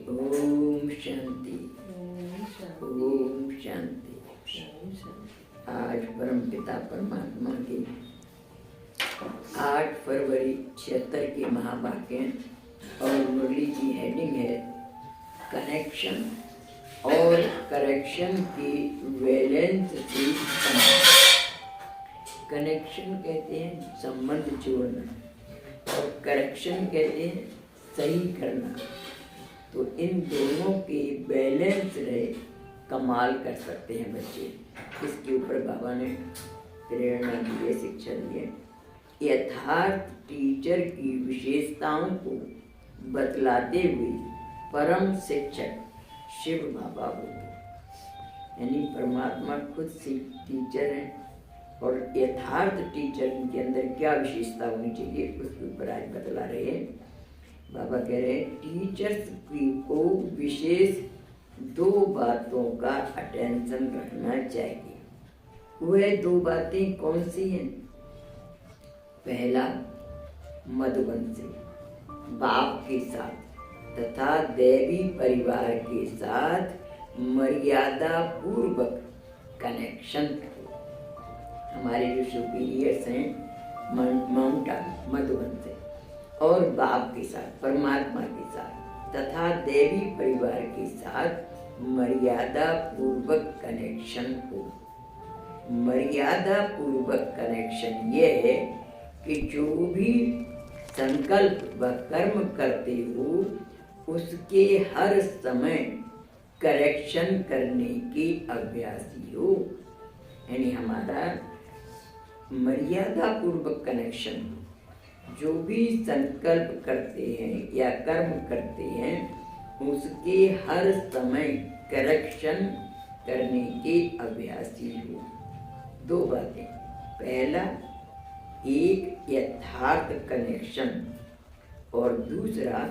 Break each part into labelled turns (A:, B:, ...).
A: ओम शांति, ओम शांति। आज परम पिता परमात्मा के 8 फरवरी 76 के महावाक्य और मुरली की हेडिंग है कनेक्शन और करेक्शन की वैलेंस से संबंध। कनेक्शन कहते हैं संबंध जोड़ना और करेक्शन कहते हैं सही करना। तो इन दोनों के बैलेंस रहे कमाल कर सकते हैं बच्चे। इसके ऊपर बाबा ने प्रेरणा दी है, शिक्षा दी है। यथार्थ टीचर की विशेषताओं को बतलाते हुए परम शिक्षक शिव बाबा बोले, यानी परमात्मा खुद से टीचर है और यथार्थ टीचर के अंदर क्या विशेषता होनी चाहिए उसके ऊपर आज बतला रहे हैं। बाबा कह रहे हैं टीचर्स को विशेष 2 बातों का अटेंशन रखना चाहिए। वह 2 बातें कौन सी हैं? पहला, मधुबन से बाप के साथ तथा देवी परिवार के साथ मर्यादा पूर्वक कनेक्शन करो। हमारे जो सुपीरियर्स हैं माउंट आबू मधुबन से और बाप के साथ परमात्मा के साथ तथा देवी परिवार के साथ मर्यादा पूर्वक कनेक्शन हो। मर्यादा पूर्वक कनेक्शन ये है कि जो भी संकल्प व कर्म करते हो उसके हर समय करेक्शन करने की अभ्यासी हो। यानी हमारा मर्यादा पूर्वक कनेक्शन, जो भी संकल्प करते हैं या कर्म करते हैं उसके हर समय करेक्शन करने के अभ्यासी हो। 2 बातें, पहला एक यथार्थ कनेक्शन और दूसरा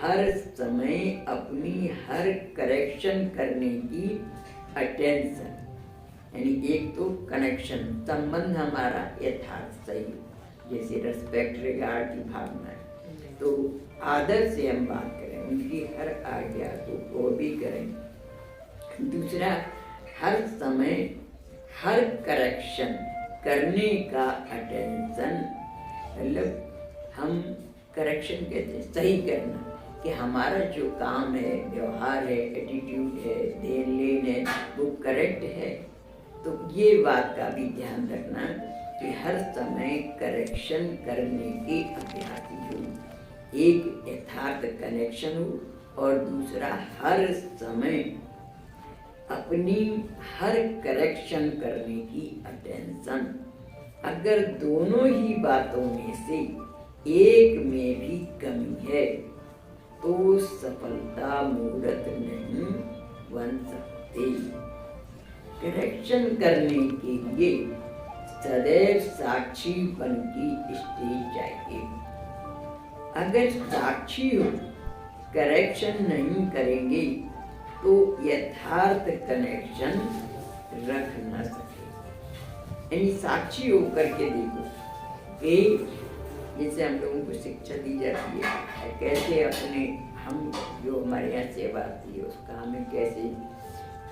A: हर समय अपनी हर करेक्शन करने की अटेंशन। यानी एक तो कनेक्शन संबंध हमारा यथार्थ सही, जैसे रेस्पेक्ट रिगार्ड की भावना है तो आदर से हम बात करें, उनकी हर आज्ञा को भी करें। दूसरा, हर समय हर करेक्शन करने का अटेंशन, मतलब हम करेक्शन कहते हैं सही करना, कि हमारा जो काम है, व्यवहार है, एटीट्यूड है, देन लेन है वो करेक्ट है। तो ये बात का भी ध्यान रखना कि हर समय करेक्शन करने के अभ्यासी हो। एक यथार्थ कनेक्शन हो और दूसरा हर समय अपनी हर करेक्शन करने की अटेंशन। अगर दोनों ही बातों में से एक में भी कमी है तो सफलता मूर्त नहीं बन सकती। करेक्शन करने के लिए सदैव साक्षी बन की स्टेज चाहिए। अगर साक्षी हो करेक्शन नहीं करेंगे तो यथार्थ कनेक्शन रख न सके। यानी साक्षी होकर के देखो कि जैसे हम लोगों को शिक्षा दी जाती है कैसे अपने हम जो हमारे यहाँ सेवा आती है उसका हमें कैसे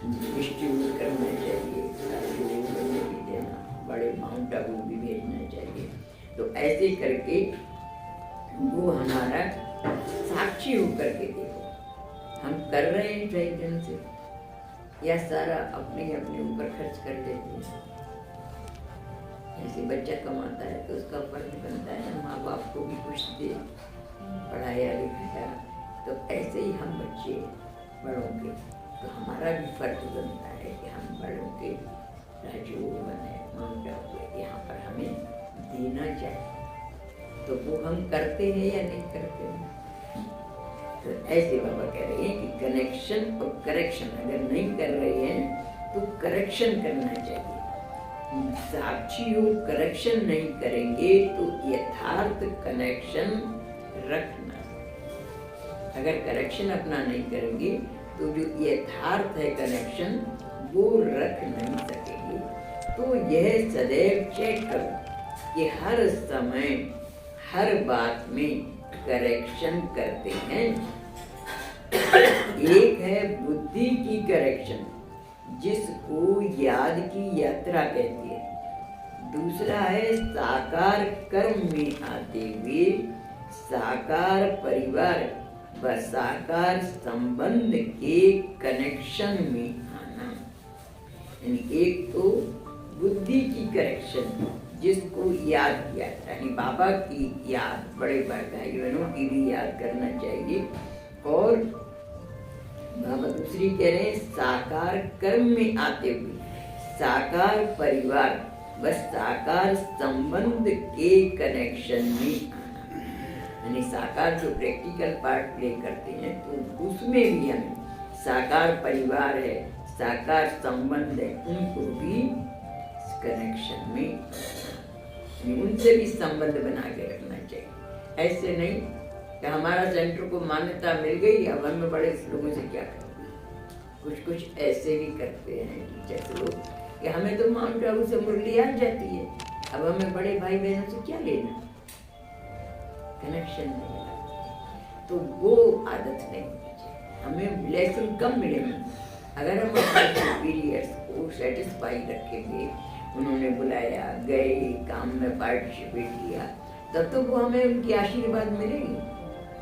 A: डिस्ट्रीब्यूट करना चाहिए, भी देना, बड़े माउंट आबू भी भेजना चाहिए। तो ऐसे करके वो हमारा साक्षी होकर के देखो हम कर रहे हैं सही ढंग से या सारा अपने अपने ऊपर खर्च कर देते हैं। जैसे बच्चा कमाता है तो उसका फर्ज बनता है माँ बाप को भी कुछ दे, पढ़ाया लिखाया। तो ऐसे ही हम बच्चे बड़ों के, तो हमारा भी फर्ज बनता है कि हम बड़ों के राजू बने, माउंट आबू यहाँ पर हमें देना चाहिए। तो वो हम करते हैं या नहीं करते हैं? तो ऐसे बाबा कह रहे हैं कि कनेक्शन और करेक्शन अगर नहीं कर रहे हैं तो करेक्शन करना चाहिए। साक्षी हो करेक्शन नहीं करेंगे तो यथार्थ कनेक्शन रखना। अगर करेक्शन अपना नहीं करेंगे तो जो यथार्थ है कनेक्शन वो रख नहीं सकेंगे। तो यह सदैव चेक करो कि हर समय हर बात में करेक्शन करते हैं एक है बुद्धि की करेक्शन, जिसको याद की यात्रा कहती है। दूसरा है साकार कर्म में आते हुए साकार परिवार व साकार संबंध के कनेक्शन में आना। एक तो बुद्धि की करेक्शन, जिसको याद किया, यानी बाबा की याद, बड़े भाई बहनों की भी याद करना चाहिए। और बाबा दूसरी कह रहे हैं साकार कर्म में आते हुए साकार परिवार व साकार संबंध के कनेक्शन में आना। यानी साकार जो प्रैक्टिकल पार्ट प्ले करते हैं तो उसमें भी हमें साकार परिवार है, साकार संबंध है, उनको भी कनेक्शन में, उनसे भी संबंध बना के रखना चाहिए। ऐसे नहीं कि हमारा सेंटर को मान्यता मिल गई, अब हमें बड़े लोगों से क्या करना। कुछ ऐसे भी करते हैं टीचर्स लोग कि हमें तो माउंट आबू से मुरली आ जाती है, अब हमें बड़े भाई बहनों से क्या लेना, कनेक्शन नहीं है। तो वो आदत नहीं होनी चाहिए। हमें ब्लेसिंग कम मिलेगी अगर हम अपने सुपीरियर्स को सेटिस्फाई रखेंगे। उन्होंने बुलाया, गए, काम में पार्टिसिपेट किया, तब तो वो हमें उनकी आशीर्वाद मिलेगी।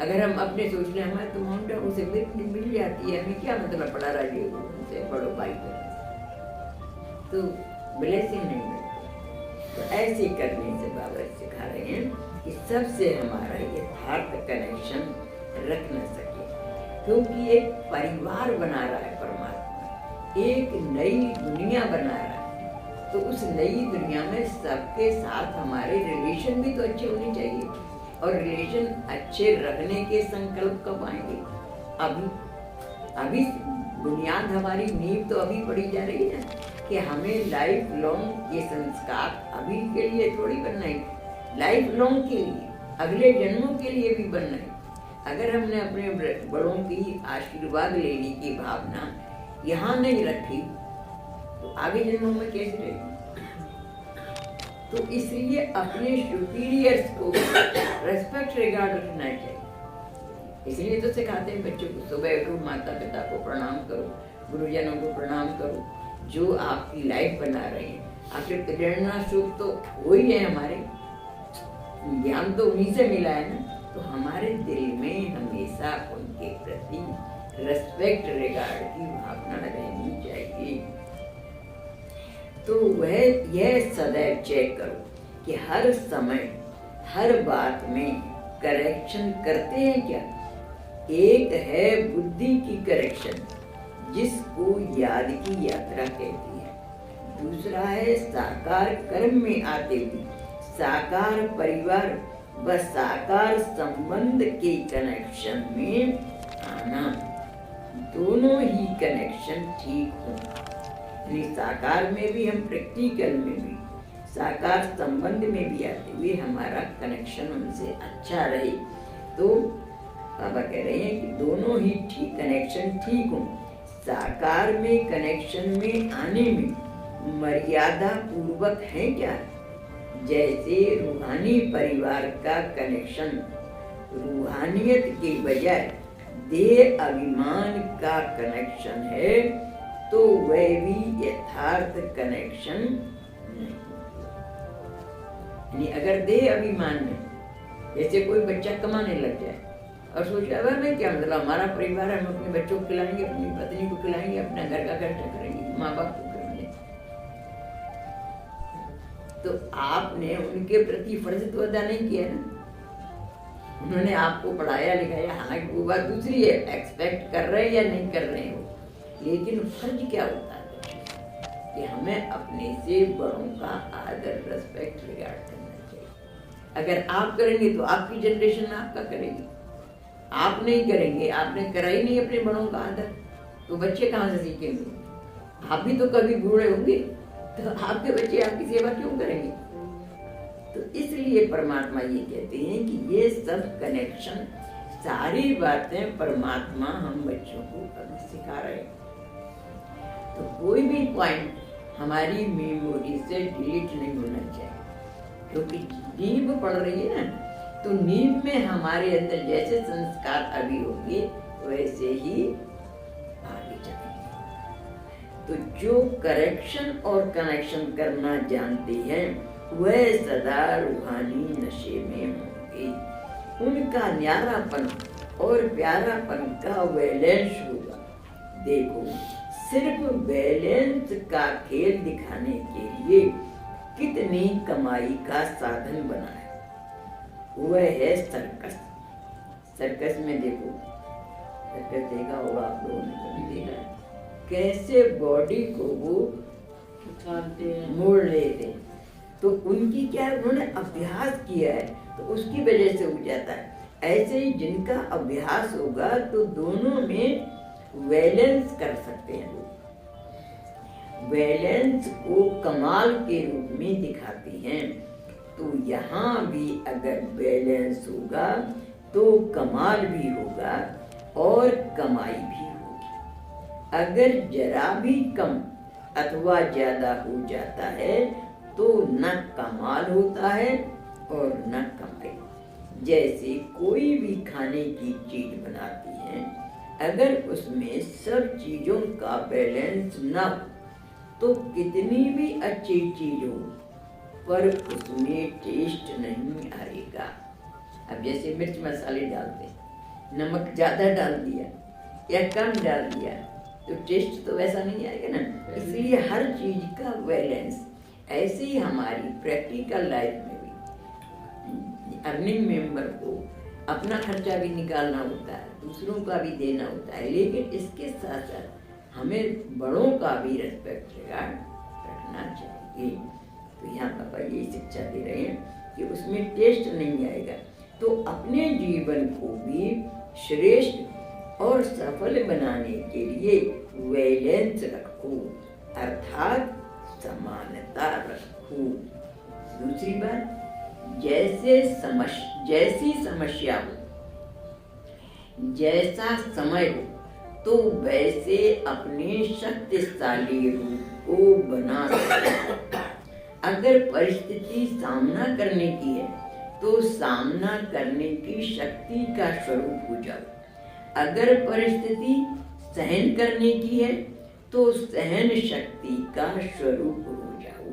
A: अगर हम अपने सोच रहे हमारे तो माउंट आबू से मिल जाती है, हमें क्या मतलब पड़ा रहा है उनसे बड़ो भाई बहन, तो ब्लेसिंग नहीं मिलती। तो ऐसे करने से बाबा सिखा रहे हैं कि सबसे हमारा यथार्थ कनेक्शन रख न सके, क्योंकि एक परिवार बना रहा है परमात्मा, एक नई दुनिया बना रहा है। तो उस नई दुनिया में सबके साथ हमारे रिलेशन भी तो अच्छे होने चाहिए, और रिलेशन अच्छे रखने के संकल्प कब आएंगे? अभी बुनियाद हमारी नींव तो अभी पड़ी जा रही है कि हमें लाइफ लॉन्ग ये संस्कार अभी के लिए थोड़ी बनना है, लाइफ लॉन्ग के लिए, अगले जन्मों के लिए भी बनना है। अगर हमने अपने बड़ों की आशीर्वाद लेने की भावना यहाँ नहीं रखी तो आगे जन्मों में कैसे रहेगी? तो इसलिए अपने सुपीरियर्स को रेस्पेक्ट रिगार्ड रखना चाहिए। इसलिए तो सिखाते हैं बच्चों को, सुबह उठो, माता पिता को प्रणाम करो, गुरुजनों को प्रणाम करो, जो आपकी लाइफ बना रहे हैं। आखिर प्रेरणा सुख तो वही है, हमारे ज्ञान तो उन्हीं से मिला है ना। तो हमारे दिल में हमेशा उनके प्रति रेस्पेक्ट रिगार्ड की भावना रहनी चाहिए। तो वह यह सदैव चेक करो कि हर समय हर बात में करेक्शन करते हैं क्या। एक है बुद्धि की करेक्शन, जिसको याद की यात्रा कहती है। दूसरा है साकार कर्म में आते हुए साकार परिवार व साकार संबंध के कनेक्शन में आना। दोनों ही कनेक्शन ठीक हो, यानी साकार में भी हम, प्रैक्टिकल में भी, साकार संबंध में भी आते हुए हमारा कनेक्शन उनसे अच्छा रहे। तो बाबा कह रहे हैं कि दोनों ही ठीक कनेक्शन ठीक हो। साकार में कनेक्शन में आने में मर्यादा पूर्वक है क्या? जैसे रूहानी परिवार का कनेक्शन रूहानियत के बजाय देह अभिमान का कनेक्शन है, तो वह भी यथार्थ कनेक्शन नहीं। यानी अगर देह अभिमान में, जैसे कोई बच्चा कमाने लग जाए और सोचा अगर मैं क्या मतलब, हमारा परिवार है, हम अपने बच्चों को खिलाएंगे, अपनी पत्नी को खिलाएंगे, अपना घर का खर्चा करेंगे, माँ बाप को करेंगे, तो आपने उनके प्रति फर्ज तो अदा नहीं किया ना। उन्होंने आपको पढ़ाया लिखाया, हालांकि वो बात दूसरी है, एक्सपेक्ट कर रहे हैं या नहीं कर रहे हो, लेकिन फर्ज क्या होता है कि हमें अपने से बड़ों का आदर, रेस्पेक्ट, रिगार्ड करना चाहिए। अगर आप करेंगे तो आपकी जनरेशन आपका करेगी, आप नहीं करेंगे, आपने करा ही नहीं अपने बड़ों का आदर, तो बच्चे कहाँ से सीखेंगे? आप भी तो कभी बूढ़े होंगे, तो आपके बच्चे आपकी सेवा क्यों करेंगे? तो इसलिए परमात्मा ये कहते हैं कि ये सब कनेक्शन, सारी बातें परमात्मा हम बच्चों को अभी सिखा रहे हैं। तो कोई भी पॉइंट हमारी मेमोरी से डिलीट नहीं होना चाहिए, क्योंकि नींव पड़ रही है ना, तो नींव में हमारे अंदर जैसे संस्कार अभी होंगे वैसे ही आगे जाएंगे। तो जो करेक्शन और कनेक्शन करना जानते हैं वह सदा रूहानी नशे में होंगे। उनका न्यारापन और प्यारापन का बैलेंस होगा। देखो, सिर्फ बैलेंस का खेल दिखाने के लिए कितनी कमाई का साधन बना है, वह है सर्कस। सर्कस में देखो, सर्कस देखा होगा आप लोगों ने, कभी देखा है कैसे बॉडी को वो उठाते हैं, मोड़ लेते हैं। तो उनकी क्या है, उन्होंने अभ्यास किया है तो उसकी वजह से हो जाता है। ऐसे ही जिनका अभ्यास होगा तो दोनों में बैलेंस कर सकते हैं लोग। बैलेंस को कमाल के रूप में दिखाते हैं। तो यहाँ भी अगर बैलेंस होगा तो कमाल भी होगा और कमाई भी होगी। अगर जरा भी कम अथवा ज्यादा हो जाता है तो न कमाल होता है और न कमाई। जैसे कोई भी खाने की चीज बनाती है, अगर उसमें सब चीजों का बैलेंस न हो तो कितनी भी अच्छी चीज हो पर उसमें टेस्ट नहीं आएगा। अब जैसे मिर्च मसाले डालते हैं, नमक ज्यादा डाल दिया या कम डाल दिया तो टेस्ट तो वैसा नहीं आएगा ना। इसलिए हर चीज का बैलेंस। ऐसे ही हमारी प्रैक्टिकल लाइफ में भी अर्निंग मेंबर को अपना खर्चा भी निकालना होता है, दूसरों का भी देना होता है, लेकिन इसके साथ साथ हमें बड़ों का भी रेस्पेक्ट रखना चाहिए। तो यहाँ पापा यही शिक्षा दे रहे हैं कि उसमें टेस्ट नहीं आएगा तो अपने जीवन को भी श्रेष्ठ और सफल बनाने के लिए बैलेंस रखो, अर्थात समानता रखो। दूसरी बात, जैसी समस्या हो, जैसा समय हो तो वैसे अपने शक्तिशाली रूप को बना सकते। अगर परिस्थिति सामना करने की है तो सामना करने की शक्ति का स्वरूप हो जाओ। अगर परिस्थिति सहन करने की है तो सहन शक्ति का स्वरूप हो जाओ।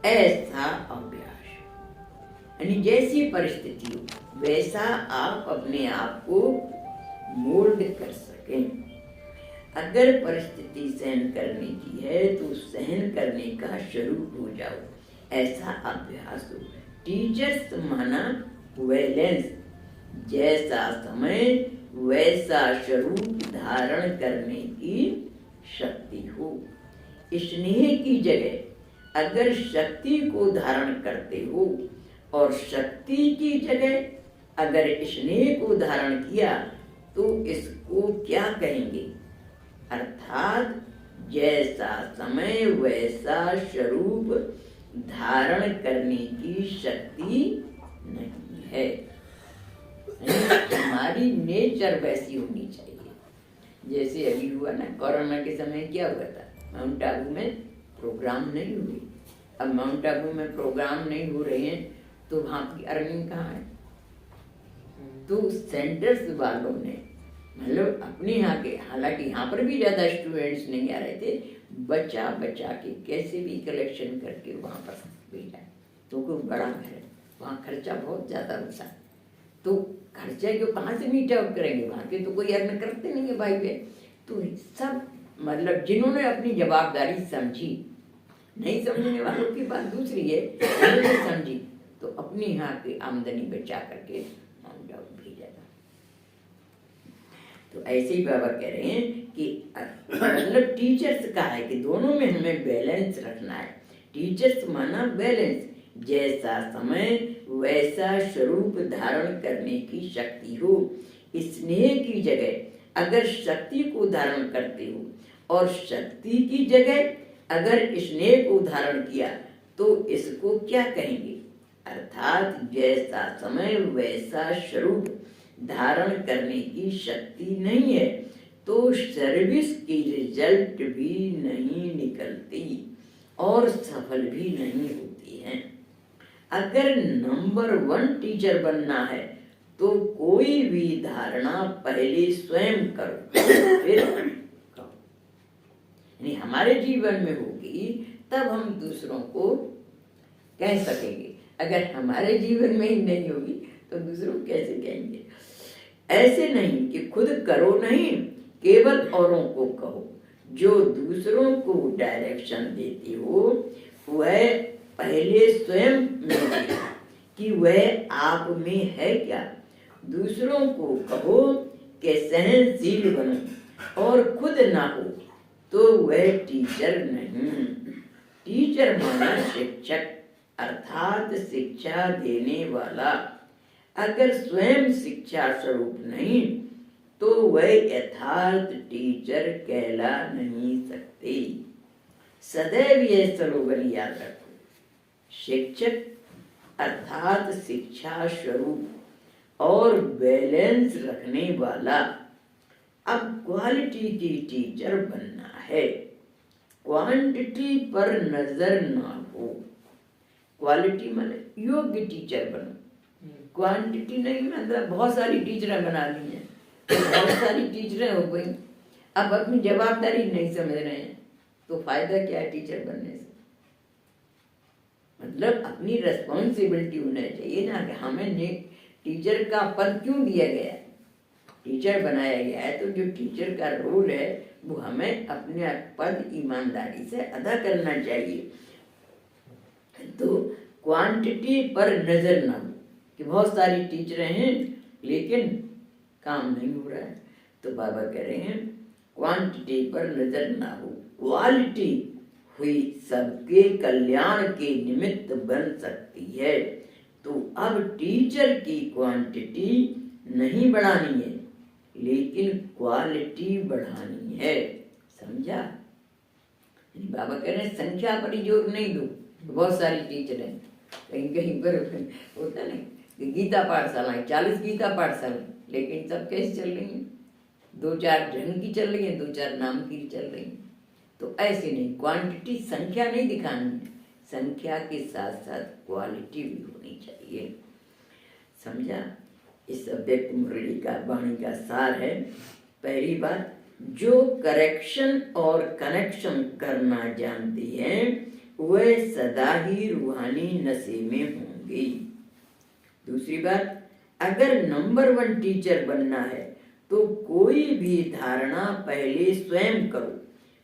A: ऐसा अभ्यास, यानी जैसी परिस्थिति हो वैसा आप अपने आप को मोल्ड कर सकें। अगर परिस्थिति सहन करने की है तो सहन करने का स्वरूप हो जाओ, ऐसा अभ्यास हो। टीचर्स माना बैलेंस, जैसा समय वैसा स्वरूप धारण करने की शक्ति हो। स्नेह की जगह अगर शक्ति को धारण करते हो और शक्ति की जगह अगर स्नेह को धारण किया तो इसको क्या कहेंगे, अर्थात जैसा समय वैसा स्वरूप धारण करने की शक्ति नहीं है। हमारी नेचर वैसी होनी चाहिए। जैसे अभी हुआ ना कोरोना के समय, क्या हुआ था, माउंट आबू में प्रोग्राम नहीं हुए। अब माउंट आबू में प्रोग्राम नहीं हो रहे हैं तो वहाँ की अर्निंग कहाँ है। तो सेंटर्स वालों ने मतलब अपने यहाँ के, हालांकि यहाँ पर भी ज़्यादा स्टूडेंट्स नहीं आ रहे थे, बचा बचा के कैसे भी कलेक्शन करके वहाँ पर भेजा। तो कोई बड़ा घर है, वहाँ खर्चा बहुत ज़्यादा होता है, तो खर्चा क्यों कहाँ से मीट आउट करेंगे, वहाँ के तो कोई अर्न करते नहीं है भाई बहन। तो सब मतलब जिन्होंने अपनी जवाबदारी समझी, नहीं समझने वालों की बात दूसरी है, उन्होंने समझी तो अपनी यहाँ की आमदनी बचा करके माउंट आबू भेजा था। तो ऐसे ही बाबा कह रहे हैं कि मतलब टीचर्स का है कि दोनों में हमें बैलेंस रखना है। टीचर्स माना बैलेंस, जैसा समय वैसा स्वरूप धारण करने की शक्ति हो। स्नेह की जगह अगर शक्ति को धारण करते हो और शक्ति की जगह अगर स्नेह को धारण किया तो इसको क्या कहेंगे, अर्थात जैसा समय वैसा स्वरूप धारण करने की शक्ति नहीं है तो सर्विस की रिजल्ट भी नहीं निकलती और सफल भी नहीं होती है। अगर नंबर 1 टीचर बनना है तो कोई भी धारणा पहले स्वयं करो फिर कहो। यानी हमारे जीवन में होगी तब हम दूसरों को कह सकेंगे। अगर हमारे जीवन में ही नहीं होगी तो दूसरों को कैसे कहेंगे। ऐसे नहीं कि खुद करो नहीं, केवल औरों को कहो। जो दूसरों को डायरेक्शन देती हो वह पहले स्वयं में देखो कि वह आप में है क्या। दूसरों को कहो कि सहनशील बनो और खुद ना हो तो वह टीचर नहीं। टीचर माना शिक्षक अर्थात शिक्षा देने वाला। अगर स्वयं शिक्षा स्वरूप नहीं तो वह यथार्थ टीचर कहला नहीं सकते। सदैव यह स्लोगन याद रखो, शिक्षक अर्थात शिक्षा स्वरूप और बैलेंस रखने वाला। अब क्वालिटी की टीचर बनना है, क्वांटिटी पर नजर ना हो। क्वालिटी माने योग्य टीचर बनो, क्वांटिटी नहीं। मतलब बहुत सारी टीचरें बना ली हैं, बहुत सारी टीचरें हो गई, अब अपनी जवाबदारी नहीं समझ रहे हैं तो फायदा क्या है टीचर बनने से। मतलब अपनी रेस्पॉन्सिबिलिटी होना चाहिए ना कि हमें टीचर का पद क्यों दिया गया है, टीचर बनाया गया है तो जो टीचर का रोल है वो हमें अपने पद ईमानदारी से अदा करना चाहिए। तो क्वांटिटी पर नजर ना हो कि बहुत सारी टीचरें हैं लेकिन काम नहीं हो रहा है, तो बाबा कह रहे हैं क्वांटिटी पर नजर ना हो, क्वालिटी हुई सबके कल्याण के निमित्त बन सकती है। तो अब टीचर की क्वांटिटी नहीं बढ़ानी है लेकिन क्वालिटी बढ़ानी है। समझा? बाबा कह रहे हैं संख्या पर ही जोर नहीं दो। बहुत सारी टीचर हैं, कहीं कहीं पर होता नहीं गीता पाठशाला 40 गीता पाठशाला, लेकिन सब कैसे चल रही हैं, 2-4 ढंग की चल रही हैं, 2-4 नाम की चल रही हैं। तो ऐसे नहीं, क्वांटिटी संख्या नहीं दिखानी है, संख्या के साथ साथ क्वालिटी भी होनी चाहिए। समझा? इस अव्यक्त मुरली का वाणी का सार है। पहली बात, जो करेक्शन और कनेक्शन करना जानती है वह सदा ही रूहानी नशे में होंगी। दूसरी बात, अगर नंबर 1 टीचर बनना है तो कोई भी धारणा पहले स्वयं करो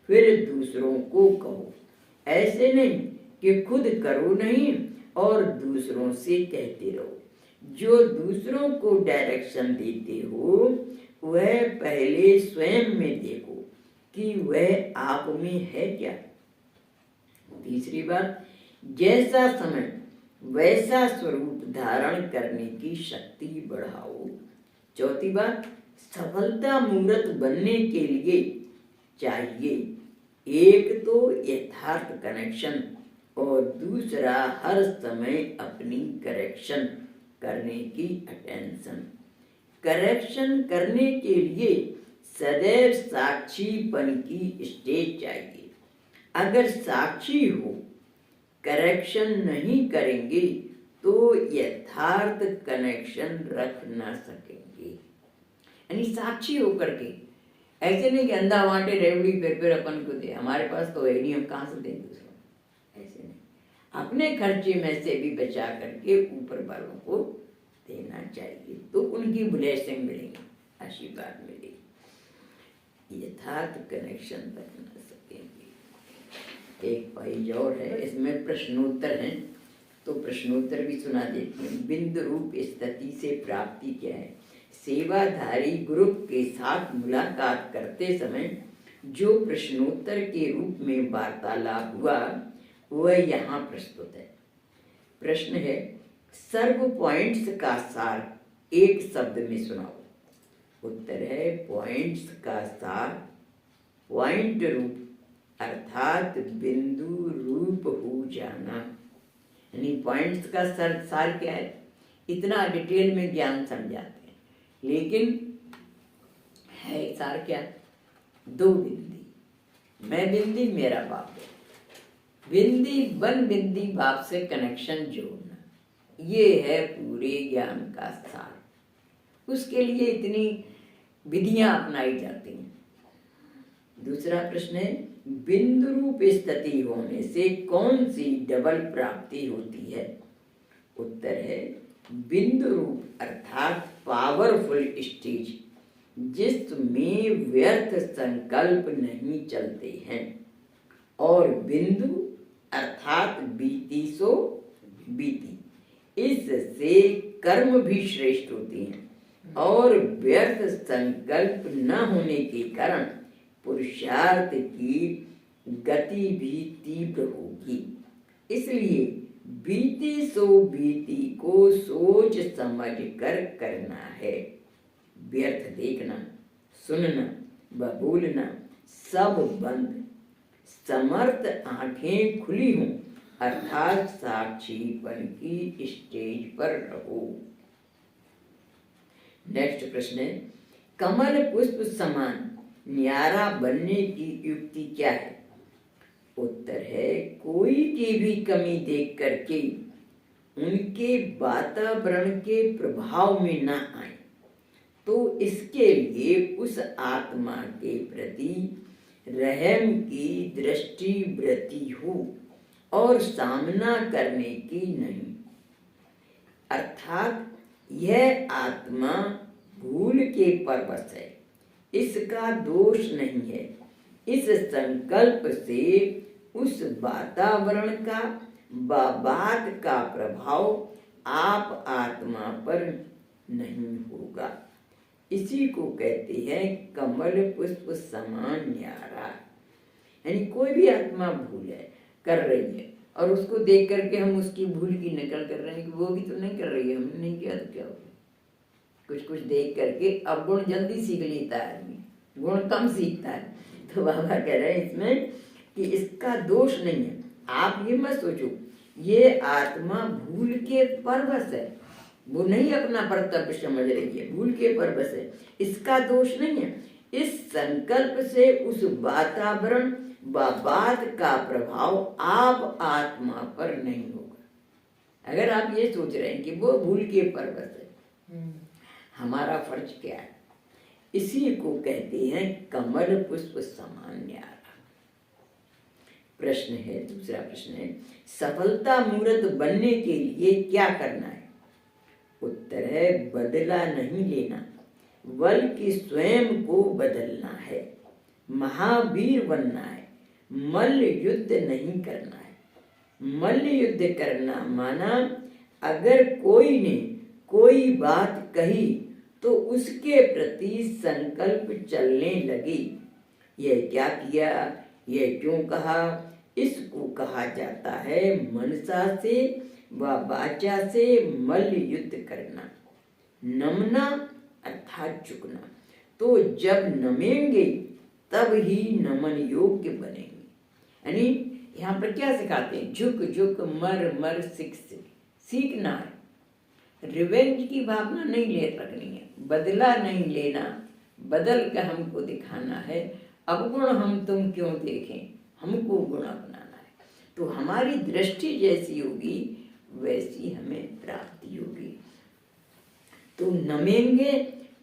A: फिर दूसरों को कहो। ऐसे नहीं कि खुद करो नहीं और दूसरों से कहते रहो। जो दूसरों को डायरेक्शन देते हो वह पहले स्वयं में देखो कि वह आप में है क्या। तीसरी बात, जैसा समय वैसा स्वरूप धारण करने की शक्ति बढ़ाओ। चौथी बात, सफलता मूर्त बनने के लिए चाहिए एक तो यथार्थ कनेक्शन और दूसरा हर समय अपनी करेक्शन करने की अटेंशन। करेक्शन करने के लिए सदैव साक्षीपन की स्टेज चाहिए। अगर साक्षी हो, करेक्शन नहीं करेंगे तो यथार्थ कनेक्शन रख ना सकेंगे। यानी साक्षी होकर के, ऐसे नहीं कि अंधा वांटे रेवड़ी फिर अपन को दे, हमारे पास तो है नहीं, हम कहाँ से दें दूसरों। ऐसे नहीं, अपने खर्चे में से भी बचा करके ऊपर वालों को देना चाहिए तो उनकी ब्लेसिंग मिलेगी, आशीर्वाद मिलेगी। यथार्थ कनेक्शन रख ना सकेंगे। एक पेज और है, इसमें प्रश्नोत्तर हैं तो प्रश्नोत्तर भी सुना देते हैं। बिंदु रूप स्थिति से प्राप्ति क्या है। सेवाधारी ग्रुप के साथ मुलाकात करते समय जो प्रश्नोत्तर के रूप में वार्तालाप हुआ वह यहाँ प्रस्तुत है। प्रश्न है, सर्व पॉइंट्स का सार एक शब्द में सुनाओ। उत्तर है, पॉइंट्स का सार पॉइंट रूप अर्थात बिंदु रूप हो जाना। यानी पॉइंट्स का सार क्या है, इतना डिटेल में ज्ञान समझाते हैं, लेकिन है सार क्या, 2 बिंदी, मैं बिंदी मेरा बाप है, बिंदी बन बिंदी बाप से कनेक्शन जोड़ना, ये है पूरे ज्ञान का सार। उसके लिए इतनी विधियां अपनाई जाती हैं। दूसरा प्रश्न है, बिंदु रूप स्थिति होने से कौन सी डबल प्राप्ति होती है? उत्तर है, बिंदु रूप अर्थात पावरफुल स्टेज, जिसमें व्यर्थ संकल्प नहीं चलते हैं, और बिंदु अर्थात बीती सो बीती, इससे कर्म भी श्रेष्ठ होती हैं, और व्यर्थ संकल्प न होने के कारण पुरुषार्थ की गति भी तीव्र होगी। इसलिए बीती सो बीती को सोच समझ कर करना है। व्यर्थ देखना, सुनना, बबूलना सब बंद, समर्थ आंखें खुली हों, अर्थात साक्षीपन की स्टेज पर रहो। नेक्स्ट प्रश्न है, कमल पुष्प समान न्यारा बनने की युक्ति क्या है? उत्तर है, कोई की भी कमी देख करके उनके वातावरण के प्रभाव में न आए, तो इसके लिए उस आत्मा के प्रति रहम की दृष्टि वृत्ति हो और सामना करने की नहीं। अर्थात यह आत्मा भूल के परवश है, इसका दोष नहीं है। इस संकल्प से उस वातावरण का बात का प्रभाव आप आत्मा पर नहीं होगा। इसी को कहते हैं कमल पुष्प समान न्यारा। यानी कोई भी आत्मा भूल है कर रही है और उसको देख करके हम उसकी भूल की नकल कर रहे हैं कि वो भी तो नहीं कर रही है, हमने नहीं किया तो क्या होगा। कुछ कुछ देख करके अवगुण जल्दी सीख लेता है आदमी, गुण कम सीखता है। तो बाबा कह रहे हैं इसमें कि इसका दोष नहीं है। आप ये मत सोचो ये आत्मा भूल के परवश है, वो नहीं अपना कर्तव्य समझ रही है, भूल के परवश है, इसका दोष नहीं है। इस संकल्प से उस वातावरण व बात का प्रभाव आप आत्मा पर नहीं होगा। अगर आप ये सोच रहे हैं कि वो भूल के परवश है, हमारा फर्ज क्या है? इसी को कहते हैं कमल पुष्प समान न्यारा। प्रश्न है, दूसरा प्रश्न है, सफलता मूर्त बनने के लिए क्या करना है? उत्तर है, बदला नहीं लेना बल्कि स्वयं को बदलना है, महावीर बनना है, मल्ल युद्ध नहीं करना है। मल्ल युद्ध करना माना अगर कोई ने कोई बात कही तो उसके प्रति संकल्प चलने लगी, यह क्या किया, यह क्यों कहा, इसको कहा जाता है मनसा से व वाचा से मल्ल युद्ध करना। नमना अर्थात झुकना। तो जब नमेंगे तब ही नमन योग्य बनेंगे। यानी यहाँ पर क्या सिखाते हैं? झुक झुक मर मर सीख सीखना है। रिवेंज की भावना नहीं ले रखनी है, बदला नहीं लेना, बदल कर हमको दिखाना है। अवगुण हम तुम क्यों देखें, हमको गुण अपनाना है। तो हमारी दृष्टि जैसी होगी वैसी हमें प्राप्ति होगी। तो नमेंगे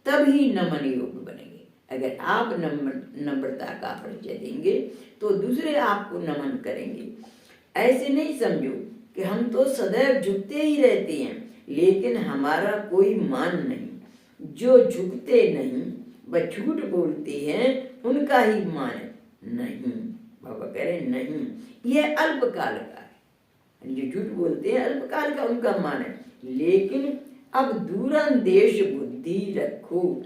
A: तब ही नमन योग्य बनेंगे। अगर आप नम्रता का परिचय देंगे तो दूसरे आपको नमन करेंगे। ऐसे नहीं समझो कि हम तो सदैव झुकते ही रहते हैं लेकिन हमारा कोई मान नहीं। जो झुकते नहीं व झूठ बोलते हैं उनका ही मान नहीं। बाबा कह रहे नहीं, यह अल्पकाल का है। जो झूठ बोलते हैं अल्पकाल का उनका मान है, लेकिन अब दूरंदेश बुद्धि रखो।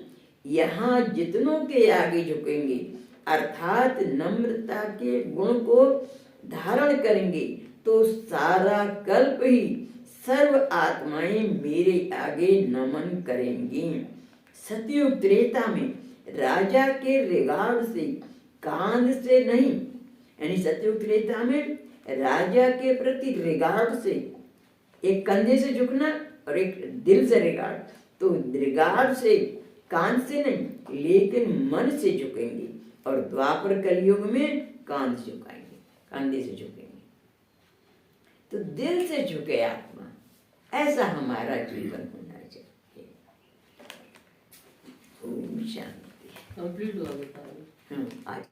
A: यहाँ जितनों के आगे झुकेंगे अर्थात नम्रता के गुण को धारण करेंगे तो सारा कल्प ही सर्व आत्माएं मेरे आगे नमन करेंगी। सतयुग त्रेता में राजा के रिगाड़ से कांध से नहीं, यानी सतयुग त्रेता में राजा के प्रति रिगाड़ से, एक कंधे से झुकना और एक दिल से रिगाड़, तो रिगाड़ से कांध से नहीं लेकिन मन से झुकेंगे। और द्वापर कलयुग में कांध झुकाएंगे, कंधे से झुकेंगे। तो दिल से झुके आत्मा, ऐसा हमारा जीवन होना चाहिए। शांति।
B: कंप्लीट हुआ बता रहे
A: आज